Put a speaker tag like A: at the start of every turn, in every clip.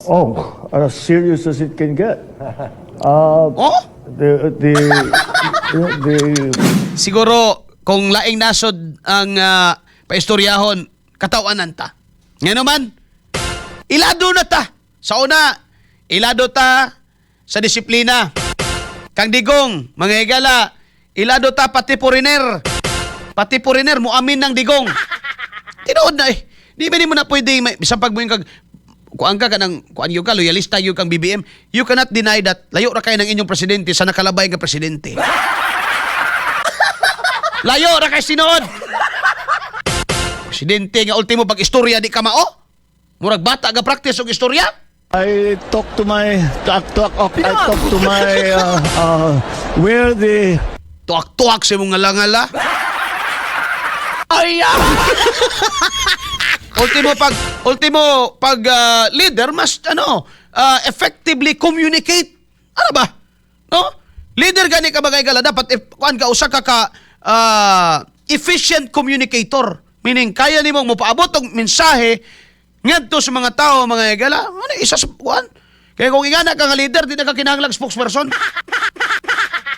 A: Oh, as serious as it can get.
B: Oh?
A: The
B: Siguro, kung laing nasod ang paistoryahon, katawanan ta. Nga naman, ilado na ta. Sa una, ilado ta sa disiplina. Kang digong, mga higala, ilado ta pati poriner. Pati poriner, muamin ng digong. Tinood na eh. Di ba mo na pwede, bisang pag mo yung kuan ka ng kuan yung ka, loyalista yung kang BBM, you cannot deny that layo ra kayo ng inyong presidente sa nakalabay nga presidente. Layo ra kay sinood. Presidente nga ultimo pag istorya di ka mao? Murag bata ga practice og istorya?
A: I talk to my where the
B: Tuak-tuak sa mong ngalangala. Ay! ultimo pag leader must effectively communicate. Ano ba? No? Leader gani ka bagay gala dapat kuan ka usa ka efficient communicator. Meaning kaya nimong mopaabot og mensahe ngadto sa mga tao, mga higala. Ano isa sa kuan? Kaya kung ingana ka nga leader, di na ka kinahanglang spokesperson.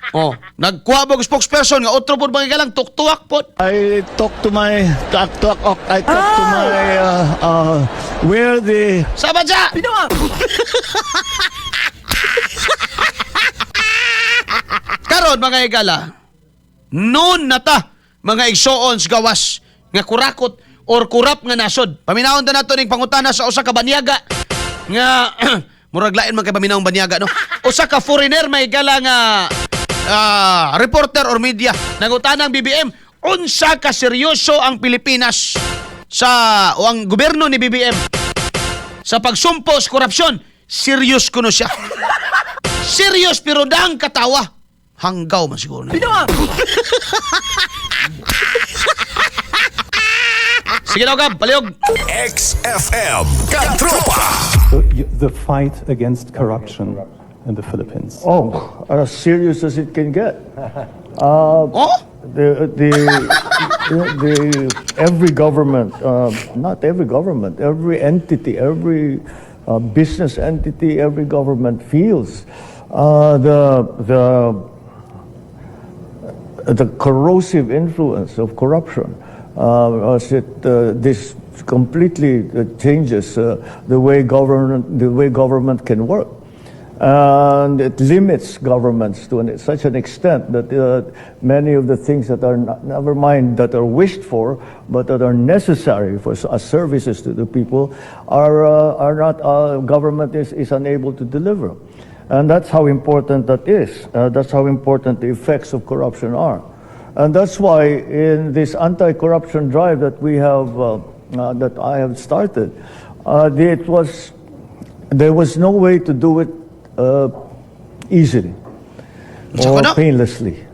B: Oh, nagkuha mo spokesperson nga otro pod mga higala tuktuak pod.
A: I talk to my where the
B: Sama dya! Karon mga higala, noon na ta mga igsoon sa gawas nga kurakot or kurap nga nasod. Paminahon ta nato ning pangutana sa usa ka banyaga nga murag lain man kay paminahon banyaga no. Usa ka foreigner may higala nga reporter or media nangutanang BBM, unsa ka seryoso ang Pilipinas o ang gobyerno ni BBM sa pagsumpo sa korupsyon? Serious kuno siya. Serious pero dang katawa. Hanggaw man siguro na. Sige na, Gab, paliog.
C: XFM Katropa.
D: The fight against corruption in the Philippines.
A: Oh, as serious as it can get.
B: Oh?
A: Every government, not every government, every entity, every business entity, every government feels the corrosive influence of corruption. This completely changes the way government can work. And it limits governments to such an extent that many of the things that are never mind that are wished for, but that are necessary for as services to the people, are not government is unable to deliver, and that's how important that is. That's how important the effects of corruption are, and that's why in this anti-corruption drive that we have that I have started, there was no way to do it easily or painlessly.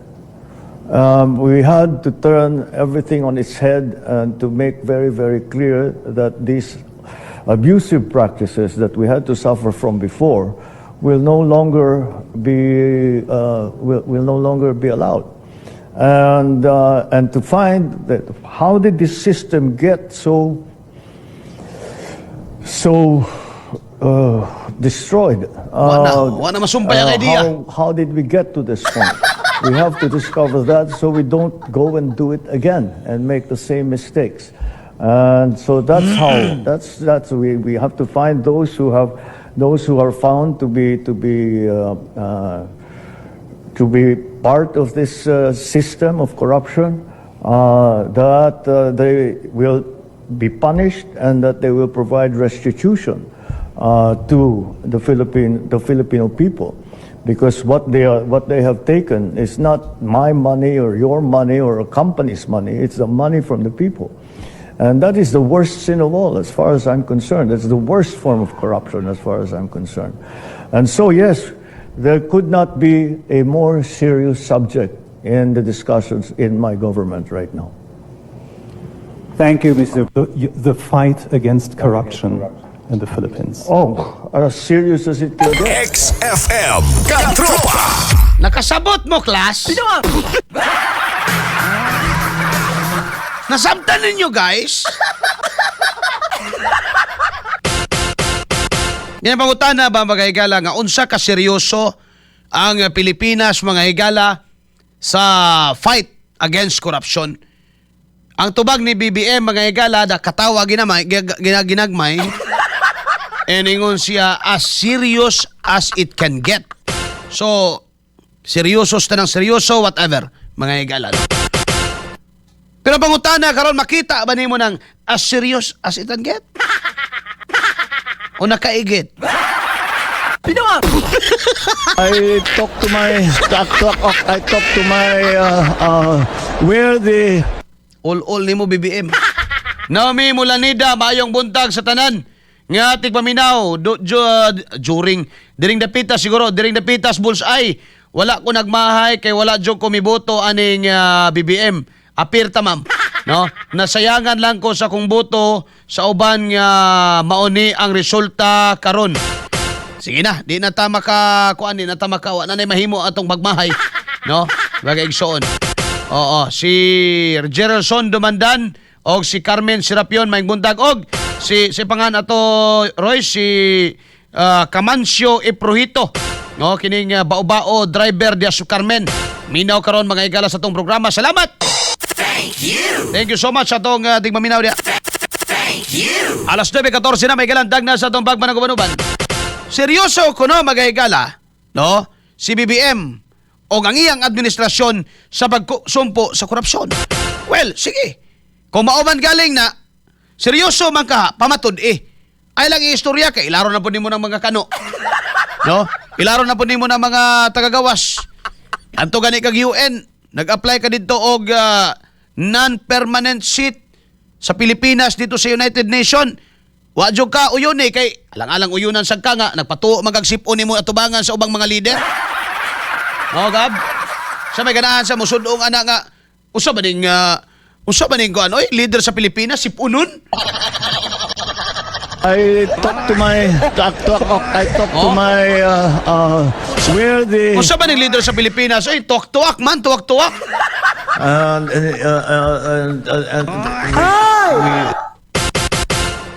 A: We had to turn everything on its head and to make very, very clear that these abusive practices that we had to suffer from before will no longer be allowed. And to find that how did this system get so destroyed?
B: Wana masumpay ang idea.
A: How did we get to this point? We have to discover that so we don't go and do it again and make the same mistakes. And so that's how we have to find those who are found to be part of this system of corruption, that they will be punished and that they will provide restitution to the Filipino people, because what they have taken is not my money or your money or a company's money. It's the money from the people, and that is the worst sin of all, as far as I'm concerned. It's the worst form of corruption, as far as I'm concerned. And so, yes, there could not be a more serious subject in the discussions in my government right now.
D: Thank you, Mr. The fight against corruption in the Philippines.
A: Oh, as serious as it can get.
C: XFM Katropa.
B: Nakasabot mo, class? Nasabtan ninyo, guys? Yan pangutana ba mga higala nga unsa ka seryoso ang Pilipinas mga higala sa fight against corruption. Ang tubag ni BBM mga higala da katawa ginagmay and ingon siya as serious as it can get. So seryoso ta ng seryoso whatever mga higala. Pero pangutana karon makita ba nimo ng as serious as it can get? O nakaigit?
A: I talk to my where the
B: All nimo BBM. Naomi Mulanida, mayong buntag sa tanan. Nga tigpaminaw during dapitas siguro, during dapitas bullseye. Wala ko nagmahay kay wala jud ko miboto aning BBM. Apir ta ma'am. No? Nasayangan lang ko sa kung boto sa uban nga mauni ang resulta karon. Sige na, di na ta makakuan, di na ta makawa na mahimo atong pagmahay, no? Bagay igsoon. Oo, si Geraldson Dumandan og si Carmen Serapion maing buntag og si pangan ato Roy si Camancio Iprojito, no? Kining bao-bao driver di Asu Carmen. Minaw karon mga higala sa tong programa. Salamat. Thank you so much sa tong tigmaminaw dia. Thank you. Alas 9:14 na may galandag na sa tong pagmanagubanuban. Seryoso ko no mga higala, no? Si BBM o ang iyang administrasyon sa pagsumpo sa korupsyon. Well, sige. Kung mauman galing na, seryoso man ka, pamatud Ay lang i-istorya ka, ilaro na po nimo ng mga kano. No? Ilaro na po nimo ng mga tagagawas. Anto gani kag UN, nag-apply ka dito og non-permanent seat sa Pilipinas dito sa United Nations. Wa jud ka uyon kay alang-alang uyunan sad ka nga nagpatuo magagsipon nimo atubangan sa ubang mga leader. No, Gab? Sa may ganahan sa musudong ana nga usa ba ning kuan oy leader sa Pilipinas si Punon?
A: I talk to my where the
B: Usa ba ning leader sa Pilipinas? Oy, tuwak-tuwak man, tuwak-tuwak.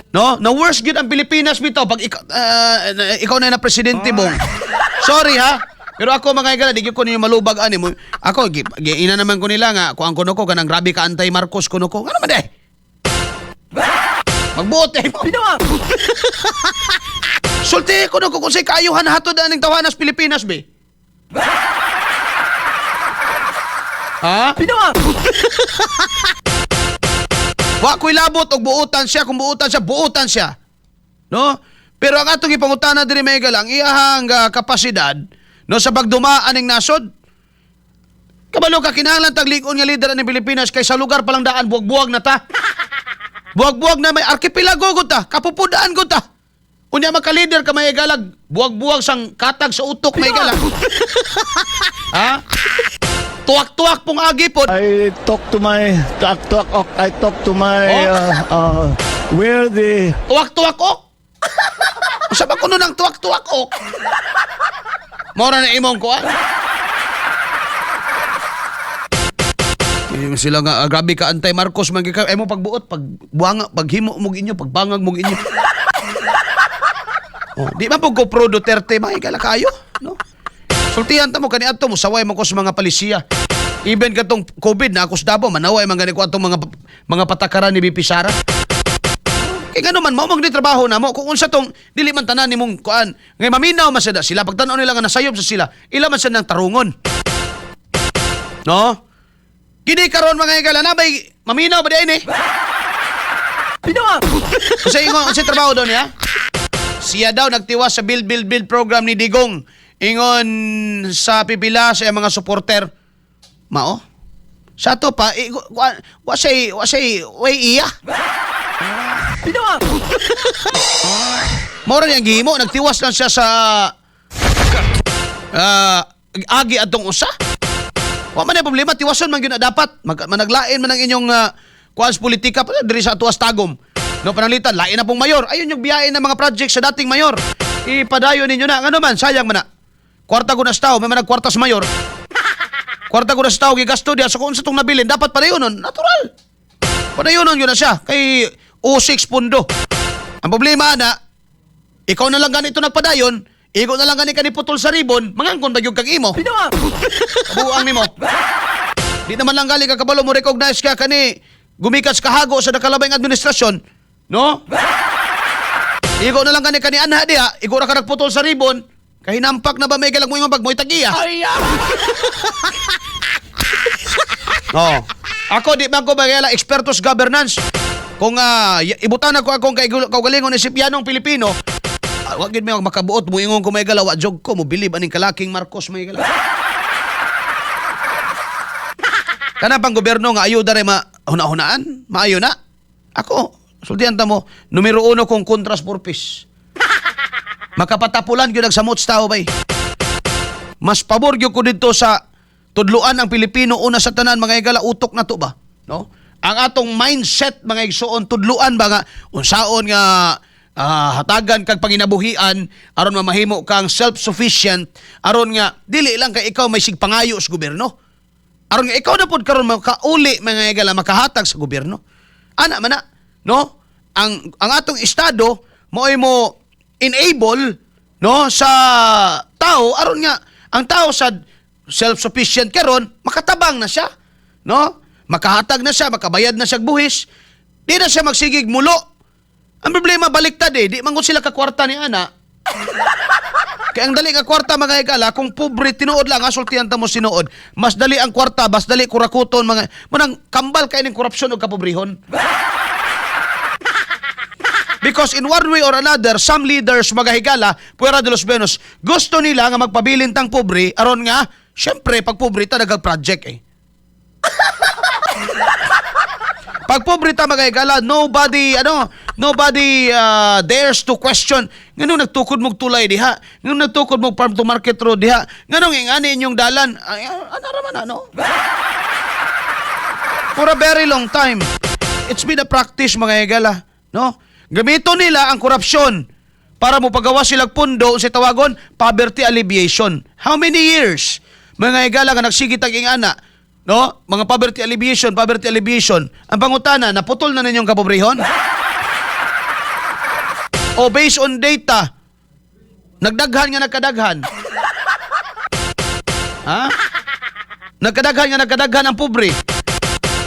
B: No, na worst gid ang Pilipinas bitaw pag ikaw na presidente bong. Sorry ha. Pero ako mga higala, di ko ninyo malubag ani mo. Ako ina naman ko nila nga kuan kuno ko kanang grabe ka antay Marcos kuno ko. Ano man de? Magbuot mo. Sulti kuno ko kung say kaayuhan hatod aning tawanas Pilipinas be. Ha? Wa ko'y labot og buutan siya, kung buutan siya. No? Pero ang atong ipangutana diri may galang iyahang kapasidad no sa pagdumaan ning nasod. Kabalo ka kinahanglan taglig-on nga leader ng Pilipinas kay sa lugar palang daan buwag-buwag na ta. Buwag-buwag na may arkipelago gud ta, kapupudaan gud ta. Unya maka-leader ka may galag, buwag-buwag sang katag sa utok may galag. Ha? Tuwak-tuwak pong agi po.
A: I talk to my where the
B: Tuwak-tuwak ok. Usa ba kuno ng tuwak-tuwak ok? Mora na imong ko sila nga grabe ka antay Marcos man gika mo pagbuot pagbuanga paghimo mo inyo pagbangag mo inyo. Oh, di ba pag ko pro Duterte mahigala kayo, no? Sultihan ta mo kaniadto mo saway man ko sa mga palisiya. Even katong COVID na akos Davao manaway man gani ko atong mga patakaran ni BP Sara. Kay gano man mao magni trabaho na mo kung unsa tong dili man tanan nimong kuan. Ngay maminaw man sada sila pagtan-aw nila nga nasayop sa sila. Ila man sad nang tarungon. No? Kini karon mga higala na bay maminaw ba diin Kasi ingon sa trabaho daw niya. Siya daw nagtiwas sa build program ni Digong. Ingon sa pipila sa mga supporter. Mao? Sa to pa, wa say, way iya. Mora niyang gihimo, nagtiwas lang siya sa agi atong usa. Wa man ay problema, tiwason man gyud na dapat. Managlain man ang inyong kuans politika pa diri sa tuwas tagom. No panalitan, lain na pong mayor. Ayun yung biyahe ng mga project sa dating mayor. Ipadayon ninyo na. Ano man, sayang man na. Kwarta ko na sa tao, may managkwarta sa mayor. Kwarta ko na sa tao, gigasto diya. So kung sa itong nabilin, dapat padayonon. Natural. Padayonon yun na siya. Kay O6 pundo. Ang problema na, Ikaw na lang ganito nagpadayon, ikaw na lang ganito kaniputol sa ribon, mangangkon ba yung kag imo? Buang nimo. Di naman lang gali ka kabalo mo recognize ka kani gumikas kahago sa nakalabay nga administrasyon, no? Ikaw na lang kani anha diha, ikaw ra ka nagputol sa ribon, kahinampak na ba may galag mo yung pag mo'y tagiya? Oh. Ako di man ko bagay eksperto sa governance. Kung ibutan ako akong kaugalingon ni Sipianong Pilipino, wag gid mi makabuot mo ingon ko may galaw jog ko mo bilib aning kalaking Marcos may galaw. Kana pang gobyerno nga ayuda ray mahuna-hunaan, maayo na. Ako, sultihan ta mo, numero 1 kong kontras purpose. Makapatapulan gyud ang samot sa tao bay. Mas pabor gyud ko dito sa tudluan ang Pilipino una sa tanan mga igala utok na to ba, no? Ang atong mindset mga igsuon tudluan ba nga unsaon nga hatagan kag panginabuhian aron mamahimo kang self-sufficient aron nga dili lang kay ikaw may sigpangayo sa gobyerno. Aron nga ikaw na pod karon makauli mga igala makahatag sa gobyerno. Ana man na, no? Ang atong estado mo'y mo enable, no, sa tao aron nga ang tao sa self-sufficient karon makatabang na siya, no? Makahatag na siya, makabayad na siya buhis. Di na siya magsigig mulo. Ang problema baliktad di mangon sila ka kwarta ni ana. Kaya ang dali ka kwarta mga igala, kung pobre tinuod lang asultihan ta mo sinuod, mas dali ang kwarta, mas dali kurakuton mga manang kambal kay ning korupsyon ug kapobrehon. Because in one way or another, some leaders mga higala, puwera de los Benos, gusto nila nga magpabilin tang pobre aron nga syempre pag pobre ta nagag-project Pag pobre ta mga higala, nobody dares to question nganong nagtukod mog tulay diha, nganong nagtukod mog farm to market road diha, nganong ingani inyong dalan ana ra man ano. For a very long time, it's been a practice mga higala, no? Gamito nila ang korupsyon para mo pagawa silang pundo sa tawagon poverty alleviation. How many years? Mga higala nga nagsigit ang ingana, no? Mga poverty alleviation. Ang pangutana, naputol na ninyong kapobrehon? O based on data, nagdaghan nga nagkadaghan? Ha? Nagkadaghan ang pobre.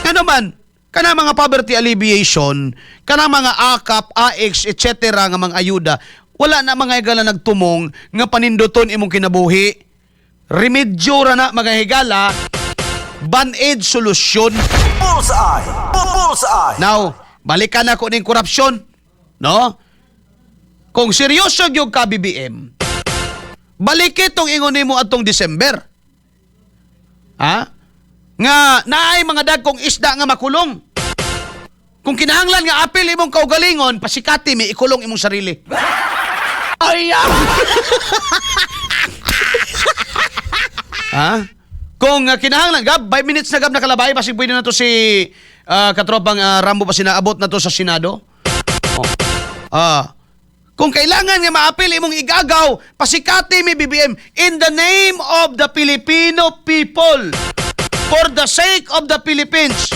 B: Ano man? Kana mga poverty alleviation, kana mga AKAP, AX, etc. nga mga ayuda, wala na mga higala nagtumong nga paninduton imong kinabuhi. Remedyo ra na mga higala, band-aid solusyon.
C: Bullseye.
B: Now, balikan ako ning korupsyon, no? Kung seryoso gyud ka BBM, balik itong ingon nimo atong December. Ha? Nga naay mga dagkong isda nga makulong. Kung kinahanglan nga apil imong kaugalingon, pasikati mi ikulong imong sarili. Ay! Ha? Kung kinahanglan gab 5 minutes na gab nakalabay basig pwede na to si katropang Rambo pa sinaabot na to sa Senado. Kung kailangan nga maapil imong igagaw, pasikati mi BBM in the name of the Filipino people. For the sake of the Philippines.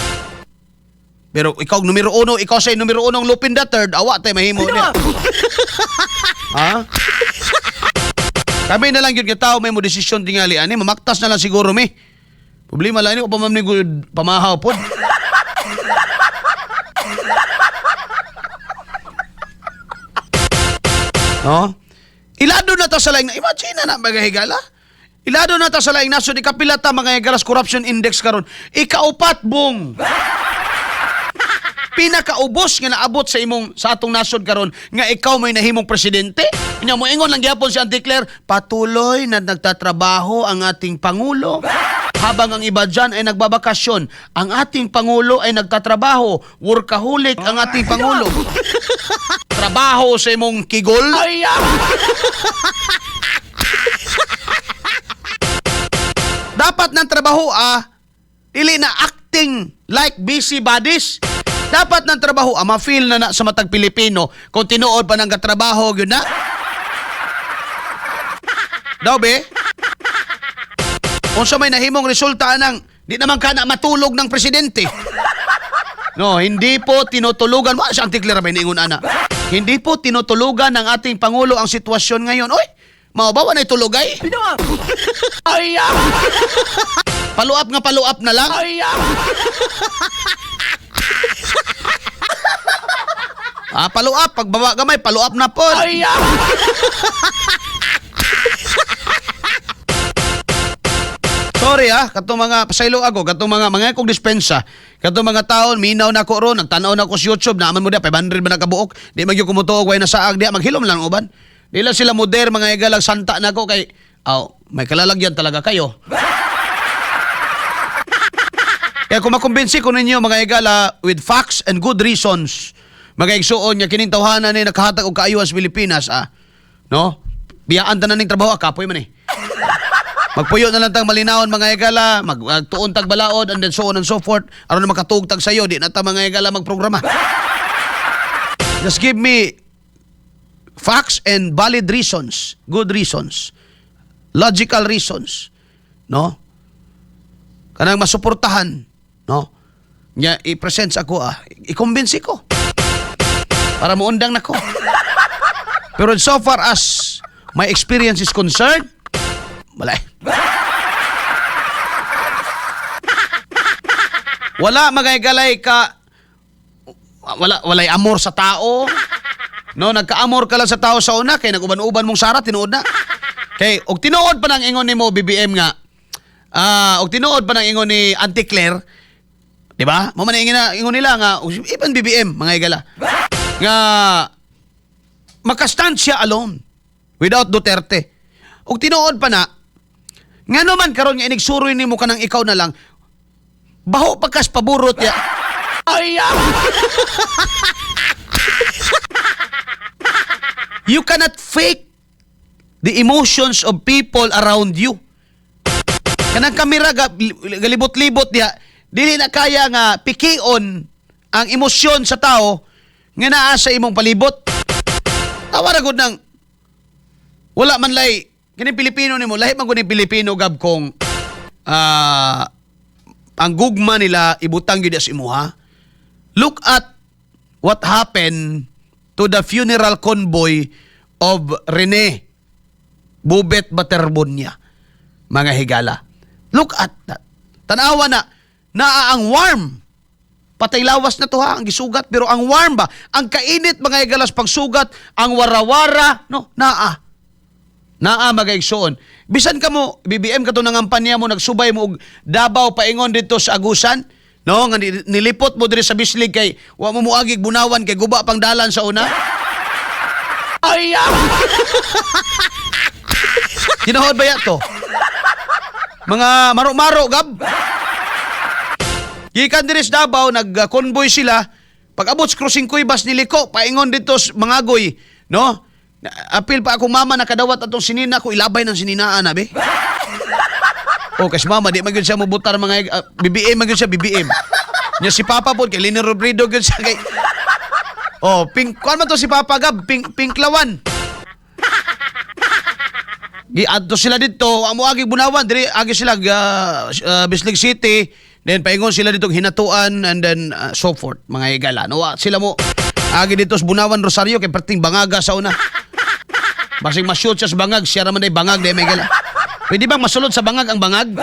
B: Pero ikaw numero 1, ikaw say numero 1 Lupin the Third, awa tay mahimo niya. Ha? Kami na lang yun tao may mo desisyon tingali ani, mamaktas na lang siguro mi. Problema lang ni o pamamnig pamahaw pod. No? Ilado na ta sa laing na imagine na magahigala. Ilado na ta sa laing nasod ikapilata mga Igalas Corruption Index karon. Ikaupat bong. Pinakaubos nga naabot sa atong nasod karon nga ikaw may nahimong presidente. Nya mo ingon lang gyapon si Auntie Claire, patuloy na nagtatrabaho ang ating pangulo. Habang ang iba dyan ay nagbabakasyon, ang ating pangulo ay nagtatrabaho. Workaholic ang ating pangulo. Trabaho sa imong kigol. Dapat ng trabaho dili na acting like busy bodies. Dapat ng trabaho ma-feel na sa matag Pilipino kung tinuod pa ng katrabaho yun na. Daw be? Kung sa may nahimong resulta ng di naman ka na matulog ng presidente. No, hindi po tinutulugan. Sa Auntie Clara may ningon ana. Hindi po tinutulugan ng ating Pangulo ang sitwasyon ngayon. Oy, maubawa na itulugay. Ay, paluap nga paluap na lang. Ay, paluap. Pagbaba gamay, paluap na po. Ay, sorry katong mga pasaylo ako, katong mga kong dispensa, katong mga taon, minaw na ko ron, nagtanaw na ko sa YouTube, naaman mo diya, 500 ba nakabuok, di magyo kumutuog, way na saag diya, maghilom lang uban. Di lang sila moder, mga igalag, santa na ko, kay, may kalalagyan talaga kayo. Kaya kung makumbinsi ko ninyo, mga igala, with facts and good reasons, mga igsuon niya, kining tawhanan ni nakahatag og kaayo sa Pilipinas, no? Biyaan tanan ning trabaho, kapoy man Magpuyo na lang tang malinawon mga igala, magtuon tag balaod, and then so on and so forth. Aron na makatugtag sayo, di na ta mga igala magprograma. Just give me facts and valid reasons, good reasons, logical reasons, no? Kanang masuportahan, no? Nya i-present sa ako, i-convince ko. Para muundang nako. Pero so far as my experience is concerned, wala. Wala magaygalay ka, walay amor sa tao. No, nagka-amor ka lang sa tao sa una, kay nag-uban-uban mong sara, tinuod na. Kay og tinuod pa nang ingon nimo BBM nga. Og tinuod pa nang ingon ni Auntie Claire, di ba? Mo man ingon nila nga even BBM mga igala. Nga makastand siya alone without Duterte. Og tinuod pa na nga naman karon nga inigsuroy nimo kanang ikaw na lang. Baho pagkas paburot ya. Ay! You cannot fake the emotions of people around you. Kanang kamera galibot-libot diha, dili na kaya nga pikion ang emosyon sa tao nga naa sa imong palibot. Tawa ra gud nang wala man lay kini Pilipino nimo, lahi man gud ni Pilipino gab kong ang gugma nila ibutang gyud sa imuha. Look at what happened to the funeral convoy of Rene Bubet Baterbonia, mga higala. Look at that. Tanawa na ang warm. Patay lawas na to ang gisugat, pero ang warm ba? Ang kainit mga higalas pagsugat, ang warawara, no, naa mga igsoon. Bisan ka mo, BBM ka to nangampanya mo, nagsubay mo og Davao paingon dito sa Agusan, no, nga nilipot mo diri sa Bislig kay wa mo muagig bunawan kay guba pang dalan sa una. Ay! Tinahod ba yato? Mga maro-maro gab. Gikan diri sa Davao nag-convoy sila. Pag abot sa Crossing Cuevas niliko paingon dito sa Mangagoy, no? Apil pa akong mama nakadawat atong sinina ko, ilabay ng sininaan be. Kasi mama di magyud siya mubutar mga BBM magyud siya BBM. Nya si Papa po kay Lini Robredo gyud siya kay pink kuan man to si Papa gab, pink lawan. Adto sila dito, amo agi bunawan diri agi sila Bislig City, then paingon sila dito hinatuan and then so forth mga higala. No, sila mo agi dito sa Bunawan Rosario kay perting bangaga sa una. Basing ma-shoot siya sa bangag, siya naman ay bangag day may gala. Pwede bang masulod sa bangag ang bangag?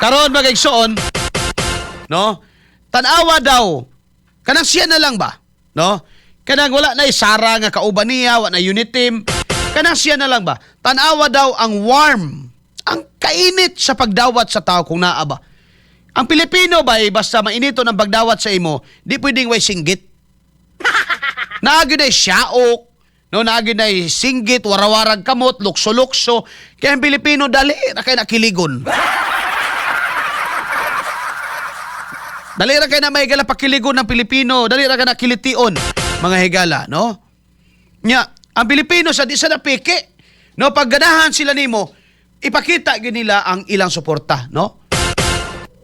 B: Karon magigsoon, no? Tanawa daw. Kanang siya na lang ba? No? Kanang wala na Sara nga kauban niya, wala na unit team. Kanang siya na lang ba? Tanawa daw ang warm, ang kainit sa pagdawat sa tao kung naa ba. Ang Pilipino ba basta mainito ng pagdawat sa imo, di pwedeng way singgit. Naagyo na siyaok, no, naagyo na singgit, warawarag kamot, lukso-lukso. Kaya ang Pilipino dali na kayo nakiligon. Dali ra kayo na may higala pakiligon ng Pilipino, dali ra kayo nakilition, mga higala, no? Nya, ang Pilipino sa di sa napiki, no, pag ganahan sila nimo, ipakita gyud nila ang ilang suporta, no?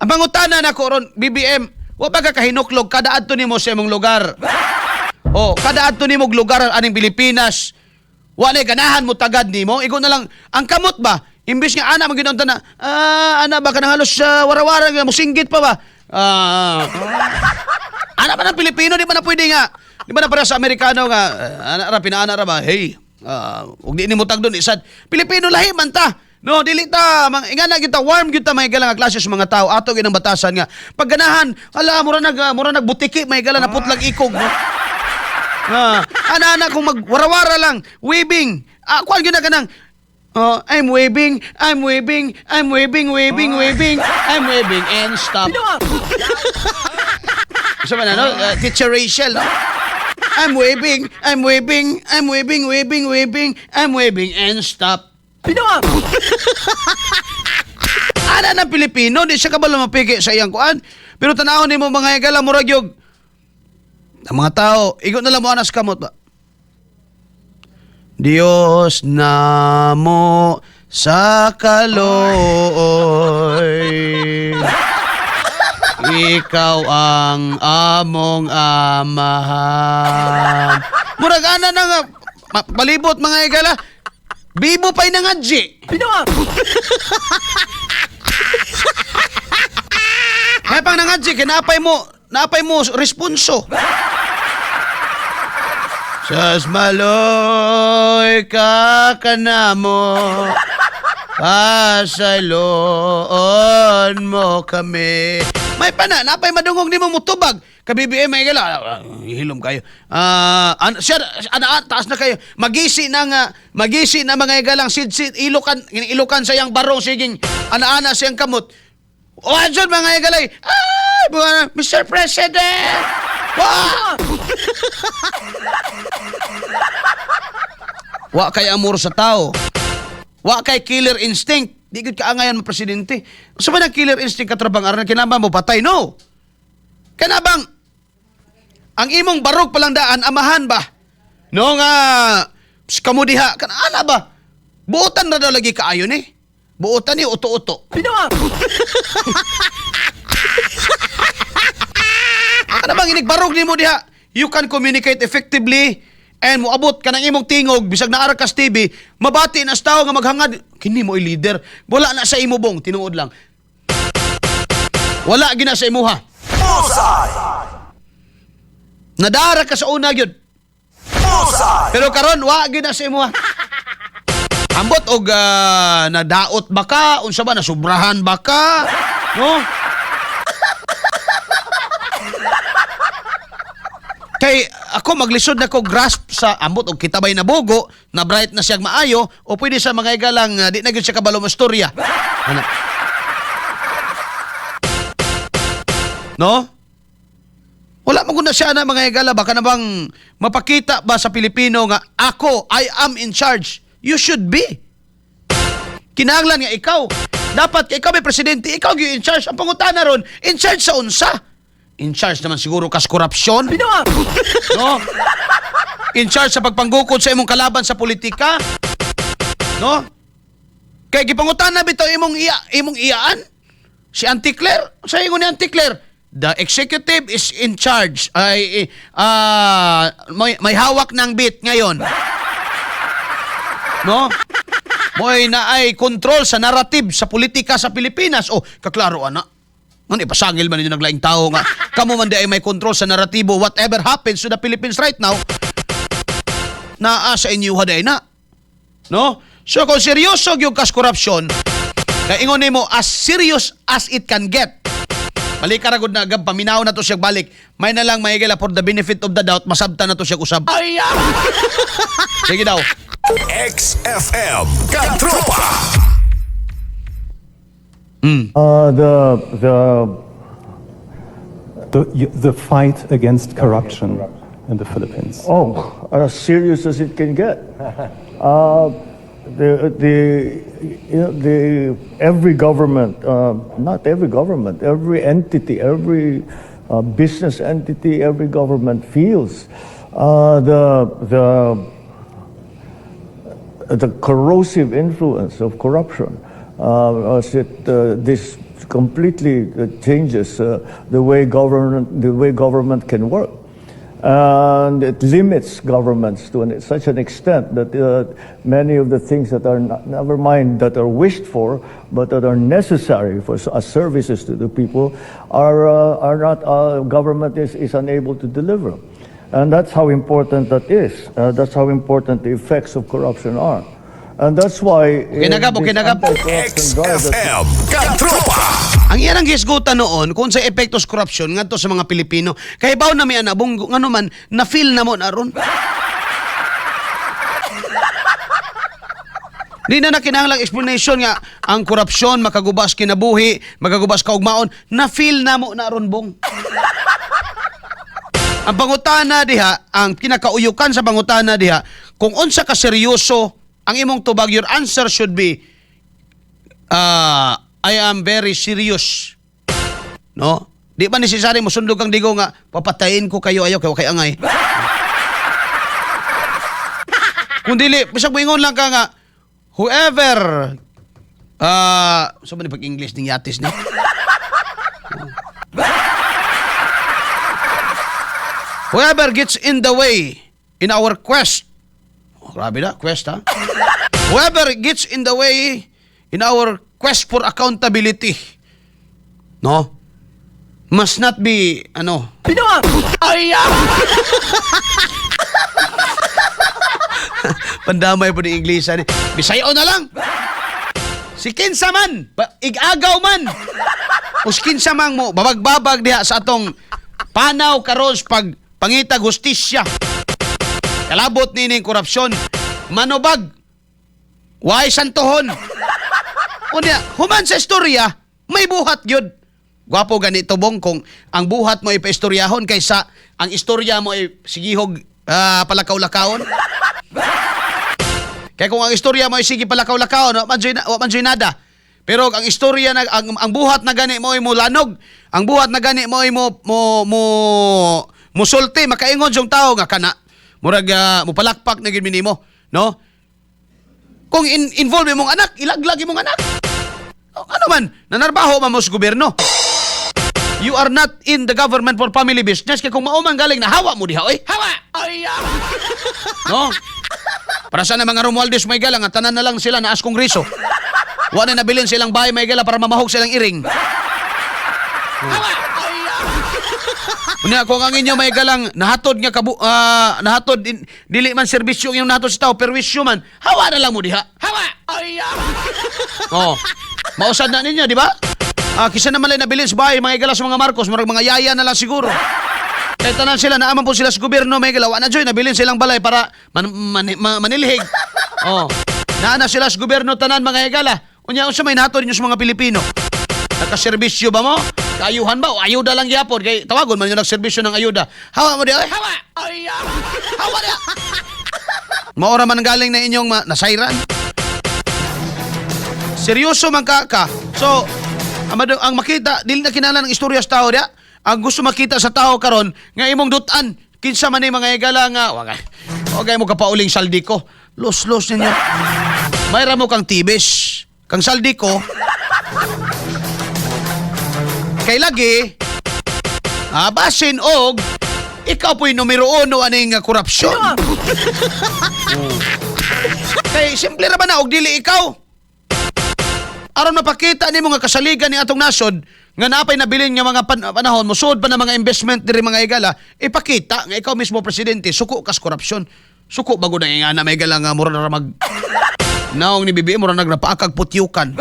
B: Ang pangutana na ko ron, BBM, wa ba ka kahinuklog kada adto nimo sa imong lugar? Kada adto nimo lugar aning Pilipinas, wa na ganahan mo tagad nimo, igo na lang ang kamot ba? Imbis nga ana maginaw na, ana ba kanang halos warawara nga mo singgit pa ba? Ana ba ng Pilipino, di ba na pwede nga? Di ba na para sa Amerikano nga, ana ra, pinaana ra ba, hey, huwag di nimutag doon, isad. Pilipino lahi man ta. No, dili ta, nga na kita, warm kita may gala nga klase sa mga tao, ato ginang batasan nga. Pag ganahan, hala, mura nagbutiki, may gala na putlang ikog, no? Ana kung magwarawara lang, waving, kuhan yun na kanang, I'm waving, I'm waving, I'm waving, waving, waving, I'm waving, and stop. Sabi na, no? Teacher Rachel, no? I'm waving, I'm waving, I'm waving, waving, waving, I'm waving, and stop. Ana ng Pilipino, di siya kabalo mapigi sa iyang kuan. Pero tanahon ni mo mga higala, murag yung ang mga tao, igot na lang mo anas kamot ba? Diyos na mo sa kaloy, ikaw ang among amahan. Murag ana na nga, palibot mga higala, bibo pa'y nangadji. May pang nangadji, kinapay mo responso. Sas maloy ka kanamo, pasaloon mo kami. May pana, napay madungog ni mo mutubag. Kabibi may gala, hilom kayo. Taas na kayo. Magisi na mga igalang sidsid, ilukan sa yang barong, siging ana-ana siyang kamot. O, andyan mga igalay, ay, Mr. President! Wah! Wa kay amor sa tao. Wa kay killer instinct. Di gud kaangayan mo presidente. Sa man ang killer instinct katrabang aron kinabang mo patay, no? Kanabang ang imong barog palang daan amahan ba? No nga kamudiha kan ana ba? Buotan na daw lagi kaayo ni. Buotan ni uto-uto. Kanabang inig barog nimo diha. You can communicate effectively and moabot ka ng imong tingog bisag naara kas TV, mabati na sa tao nga maghangad, kini mo i-leader. Wala na sa imo bong, tinuod lang. Wala gina sa imuha. Nadara ka sa una gyud. Pero karon wa gina sa imuha. Ambot og nadaot ba ka, unsa ba nasubrahan ba ka? No? Kay ako maglisod na ko grasp sa ambot og kitabay na bugo na bright na siyang maayo o pwede sa mga igalang di na gyud siya kabalo mo istorya. Ano? No? Wala mo na siya na mga igala baka na bang mapakita ba sa Pilipino nga ako, I am in charge. You should be. Kinahanglan nga ikaw. Dapat ikaw may presidente, ikaw gyud in charge. Ang pangutana ron, in charge sa unsa? In charge naman siguro kas korupsyon. No? In charge sa pagpanggukod sa imong kalaban sa politika. No? Kay gipangutan na bitaw imong iyaan. Si Auntie Claire, sa ingon ni Auntie Claire, the executive is in charge. May hawak ng bit ngayon. No? Mo'y naay control sa narrative sa politika sa Pilipinas. O, kaklaro ana. Ano, ipasangil man ninyo naglaing tao nga. Kamu man di ay may control sa naratibo. Whatever happens to the Philippines right now, naa sa inyo haday na. No? So, kung seryoso yung kas korupsyon, kaingon nimo as serious as it can get. Balik karagod na agad, paminaw na to siya balik. May na lang may gala for the benefit of the doubt, masabta na to siya kusab. Ay, sige daw.
C: XFM Katropa.
D: The fight against corruption in the Philippines.
A: As serious as it can get. Every government, not every government, every entity, every business entity, every government feels the corrosive influence of corruption. This completely changes the way government can work. And it limits governments to such an extent that many of the things that are never mind that are wished for, but that are necessary for as services to the people, are not government is unable to deliver, and that's how important that is. That's how important the effects of corruption are, and that's why.
B: Kinagap.
C: XFM Katropa.
B: Ang iyang gisgutan noon kung sa epektos korupsyon ngadto sa mga Pilipino, kay baw na mi anabong ngano man na feel na mo naron. Di na kinahanglang explanation nga ang korupsyon makagubas kinabuhi, makagubas kaugmaon, na feel na mo naron bong. Ang pangutana diha, ang kinakauyukan sa pangutana diha, kung unsa ka seryoso ang imong tubag, your answer should be I am very serious. No? Di ba necessary mo sundog kang digo nga papatayin ko kayo ayaw kay angay. Kung dili bisag moingon lang ka nga whoever so ba ni pag-English ning yatis ni? Whoever gets in the way in our quest. Oh, grabe na, quest ha? Whoever gets in the way in our quest for accountability, no, must not be, Pinawa! Ay! Pandamay po ni English. Bisayo na lang. Si kinsa man, igagaw man. O si kinsa man mo, babag-babag diha sa atong panaw karon pag pangitag hustisya. Kalabot nining korupsyon. Manubag. Why santuhon? Unya, human sa istorya, may buhat yun. Gwapo ganito bong kung ang buhat mo ay paistoryahon kaysa ang istorya mo ay sigihog palakaw-lakaon. Kaya kung ang istorya mo ay sige palakaw-lakaon, wa man joy nada. Pero ang istorya na ang buhat na gani mo ay mulanog, ang buhat na gani mo ay musulti, makaingon yung tao nga kana. Murag mo palakpak na gid mo, no? Kung involve mong anak, ilaglag mong anak. Ano man, nanarbaho man mo sa gobyerno. You are not in the government for family business. Kaya kung maumang galing na hawa mo diha, oy. Hawa! Ay! No? Para sana mga Romualdez may galang at tanan na lang sila na as kongreso. Wala na nabilin silang bahay may gala para mamahog silang iring. Hawa! Ay! Unya kung ang inyo may galang nahatod nga nahatod dili man serbisyo yung nahatod sa tao perwisyo man, hawa na lang mo diha. Hawa! Ay! Oh. Mausad na ninyo, di ba? Kisa naman lang nabilin sa bahay, mga igala sa mga Marcos, mga yaya na lang siguro. Kaya tanan sila, naaman po sila sa gobyerno, may igala, na joy, nabilin silang balay para manilhig. Oh. Naana sila sa gobyerno, tanan mga igala. Unya, unsa may nato ninyo sa mga Pilipino? Nagkaserbisyo ba mo? Kaayuhan ba? O ayuda lang yapon? Kaya tawagon man yung nagserbisyo ng ayuda. Hawa mo di, ay, hawa! Ay, hawa di! Maora man galing na inyong nasayran. Seryoso man ka. So, ang makita, dili na kinahanglan ng istorya sa tao dia. Ang gusto makita sa tao karon nga imong dutan, kinsa man ni mga igala nga, wagay mo kapauling saldi ko. Los ninyo. Mayra mo kang tibis. Kang saldi ko. Kay lagi, basin og, ikaw po'y numero 1 aning korupsyon. Kay simple ra ba na og dili ikaw? Aron mapakita ni mga kasaligan ni atong nasod nga napay nabilin nga mga panahon musud pa na mga investment diri mga igala, ipakita nga ikaw mismo presidente suko kas korupsyon. Suko bago na ingana may igala nga mura na mag naong ni BBM mura nagnapaakag putyukan.